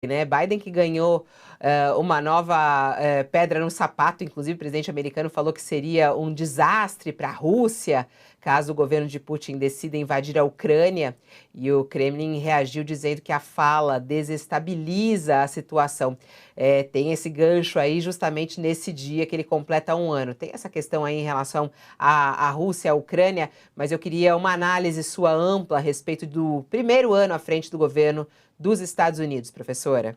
né? Biden que ganhou uma nova pedra no sapato, inclusive o presidente americano falou que seria um desastre para a Rússia caso o governo de Putin decida invadir a Ucrânia, e o Kremlin reagiu dizendo que a fala desestabiliza a situação. Tem esse gancho aí justamente nesse dia que ele completa um ano. Tem essa questão aí em relação à Rússia, à Ucrânia, mas eu queria uma análise sua ampla a respeito do primeiro ano à frente do governo dos Estados Unidos, professora.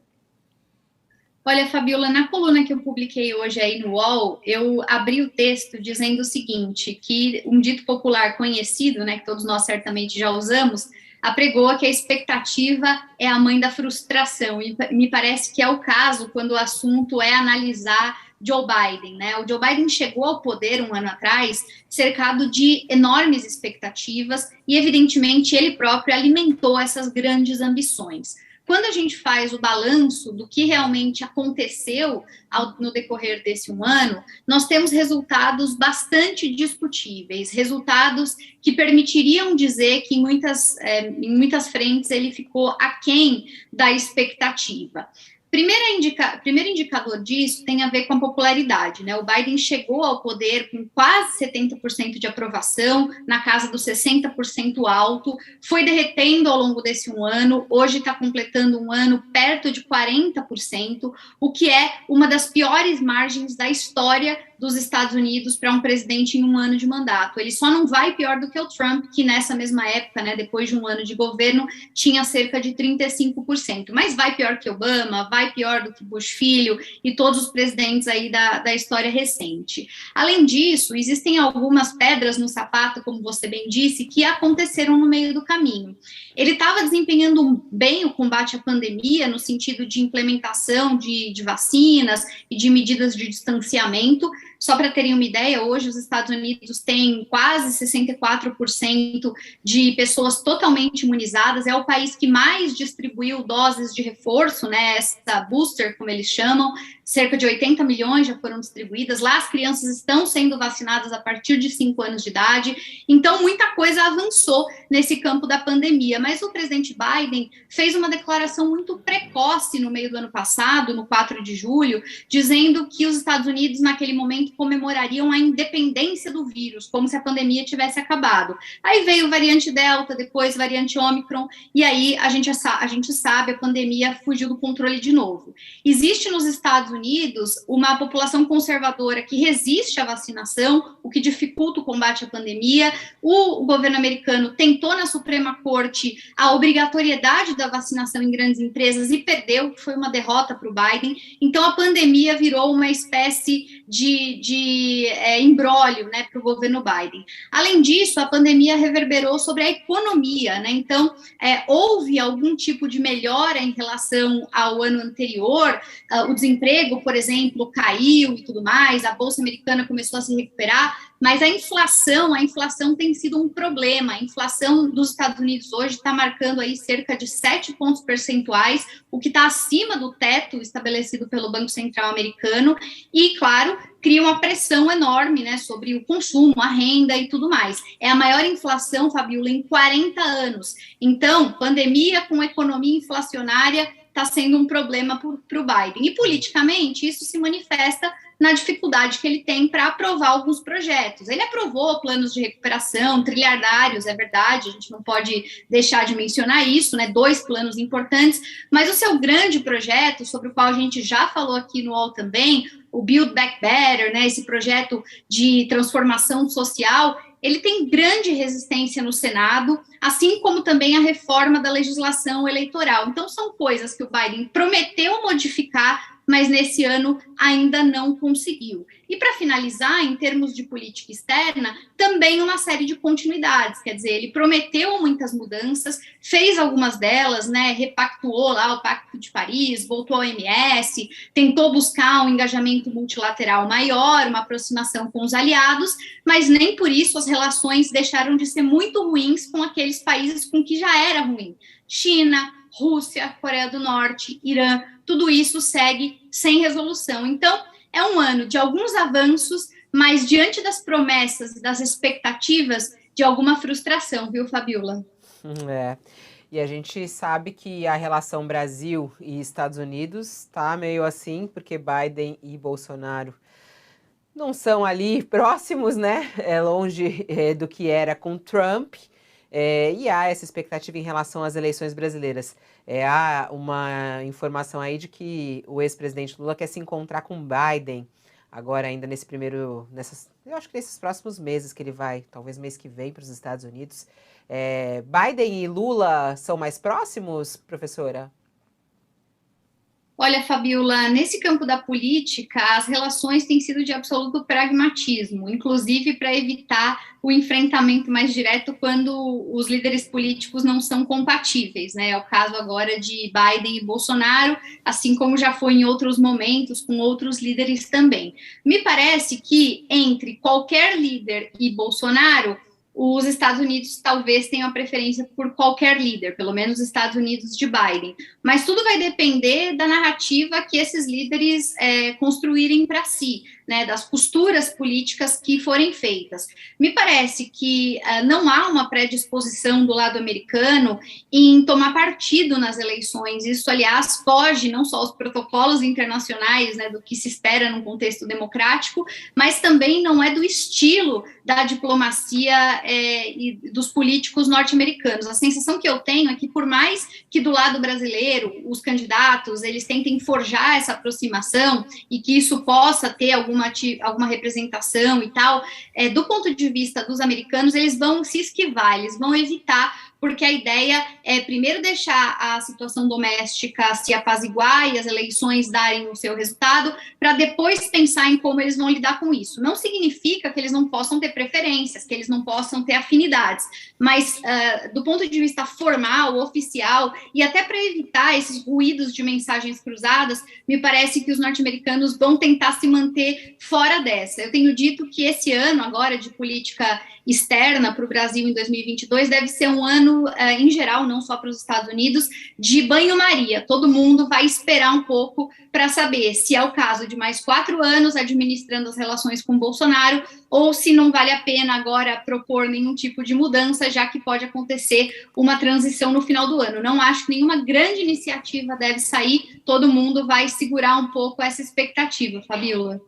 Olha, Fabiola, na coluna que eu publiquei hoje aí no UOL, eu abri o texto dizendo o seguinte, que um dito popular conhecido, né, que todos nós certamente já usamos, apregou que a expectativa é a mãe da frustração, e me parece que é o caso quando o assunto é analisar Joe Biden, né? O Joe Biden chegou ao poder um ano atrás cercado de enormes expectativas e, evidentemente, ele próprio alimentou essas grandes ambições. Quando a gente faz o balanço do que realmente aconteceu no decorrer desse um ano, nós temos resultados bastante discutíveis, resultados que permitiriam dizer que em muitas frentes ele ficou aquém da expectativa. Primeiro indicador disso tem a ver com a popularidade, né? O Biden chegou ao poder com quase 70% de aprovação, na casa dos 60% alto, foi derretendo ao longo desse um ano, hoje está completando um ano perto de 40%, o que é uma das piores margens da história dos Estados Unidos para um presidente em um ano de mandato. Ele só não vai pior do que o Trump, que nessa mesma época, né, depois de um ano de governo, tinha cerca de 35%. Mas vai pior que Obama, vai pior do que Bush filho e todos os presidentes aí da história recente. Além disso, existem algumas pedras no sapato, como você bem disse, que aconteceram no meio do caminho. Ele estava desempenhando bem o combate à pandemia, no sentido de implementação de vacinas e de medidas de distanciamento. Só para terem uma ideia, hoje os Estados Unidos têm quase 64% de pessoas totalmente imunizadas, é o país que mais distribuiu doses de reforço, né, essa booster, como eles chamam, cerca de 80 milhões já foram distribuídas, lá as crianças estão sendo vacinadas a partir de 5 anos de idade, então muita coisa avançou nesse campo da pandemia, mas o presidente Biden fez uma declaração muito precoce no meio do ano passado, no 4 de julho, dizendo que os Estados Unidos naquele momento comemorariam a independência do vírus, como se a pandemia tivesse acabado. Aí veio variante Delta, depois variante Ômicron, e aí a gente sabe, a pandemia fugiu do controle de novo. Existe nos Estados Unidos uma população conservadora que resiste à vacinação, o que dificulta o combate à pandemia. O governo americano tentou na Suprema Corte a obrigatoriedade da vacinação em grandes empresas e perdeu, que foi uma derrota para o Biden. Então a pandemia virou uma espécie de imbróglio, né, para o governo Biden. Além disso, a pandemia reverberou sobre a economia, né? Então houve algum tipo de melhora em relação ao ano anterior, o desemprego, por exemplo, caiu e tudo mais, a Bolsa Americana começou a se recuperar, mas a inflação tem sido um problema. A inflação dos Estados Unidos hoje está marcando aí cerca de 7 pontos percentuais, o que está acima do teto estabelecido pelo Banco Central americano, e, claro, cria uma pressão enorme, né, sobre o consumo, a renda e tudo mais. É a maior inflação, Fabiola, em 40 anos. Então, pandemia com economia inflacionária está sendo um problema para o Biden. E, politicamente, isso se manifesta na dificuldade que ele tem para aprovar alguns projetos. Ele aprovou planos de recuperação, trilhardários, é verdade, a gente não pode deixar de mencionar isso, né, 2 planos importantes, mas o seu grande projeto, sobre o qual a gente já falou aqui no UOL também, o Build Back Better, né, esse projeto de transformação social, ele tem grande resistência no Senado, assim como também a reforma da legislação eleitoral. Então, são coisas que o Biden prometeu modificar, mas nesse ano ainda não conseguiu. E para finalizar, em termos de política externa, também uma série de continuidades, quer dizer, ele prometeu muitas mudanças, fez algumas delas, né, repactuou lá o Pacto de Paris, voltou ao OMS, tentou buscar um engajamento multilateral maior, uma aproximação com os aliados, mas nem por isso as relações deixaram de ser muito ruins com aqueles países com que já era ruim. China, Rússia, Coreia do Norte, Irã, tudo isso segue sem resolução. Então, é um ano de alguns avanços, mas diante das promessas e das expectativas, de alguma frustração, viu, Fabiola? É. E a gente sabe que a relação Brasil e Estados Unidos está meio assim, porque Biden e Bolsonaro não são ali próximos, né? É longe do que era com Trump. E há essa expectativa em relação às eleições brasileiras. Há uma informação aí de que o ex-presidente Lula quer se encontrar com Biden agora ainda eu acho que nesses próximos meses que ele vai, talvez mês que vem para os Estados Unidos. Biden e Lula são mais próximos, professora? Olha, Fabiola, nesse campo da política, as relações têm sido de absoluto pragmatismo, inclusive para evitar o enfrentamento mais direto quando os líderes políticos não são compatíveis, né? É o caso agora de Biden e Bolsonaro, assim como já foi em outros momentos com outros líderes também. Me parece que entre qualquer líder e Bolsonaro, os Estados Unidos talvez tenham a preferência por qualquer líder, pelo menos os Estados Unidos de Biden. Mas tudo vai depender da narrativa que esses líderes construírem para si, né, das posturas políticas que forem feitas. Me parece que não há uma predisposição do lado americano em tomar partido nas eleições. Isso, aliás, foge não só aos protocolos internacionais, né, do que se espera num contexto democrático, mas também não é do estilo da diplomacia e dos políticos norte-americanos. A sensação que eu tenho é que, por mais que do lado brasileiro os candidatos eles tentem forjar essa aproximação e que isso possa ter alguma representação e tal, do ponto de vista dos americanos, eles vão se esquivar, eles vão evitar, porque a ideia é primeiro deixar a situação doméstica se apaziguar e as eleições darem o seu resultado, para depois pensar em como eles vão lidar com isso. Não significa que eles não possam ter preferências, que eles não possam ter afinidades, mas do ponto de vista formal, oficial, e até para evitar esses ruídos de mensagens cruzadas, me parece que os norte-americanos vão tentar se manter fora dessa. Eu tenho dito que esse ano agora de política externa para o Brasil em 2022 deve ser um ano, em geral, não só para os Estados Unidos, de banho-maria. Todo mundo vai esperar um pouco para saber se é o caso de mais 4 anos administrando as relações com Bolsonaro ou se não vale a pena agora propor nenhum tipo de mudança, já que pode acontecer uma transição no final do ano. Não acho que nenhuma grande iniciativa deve sair, todo mundo vai segurar um pouco essa expectativa, Fabiola.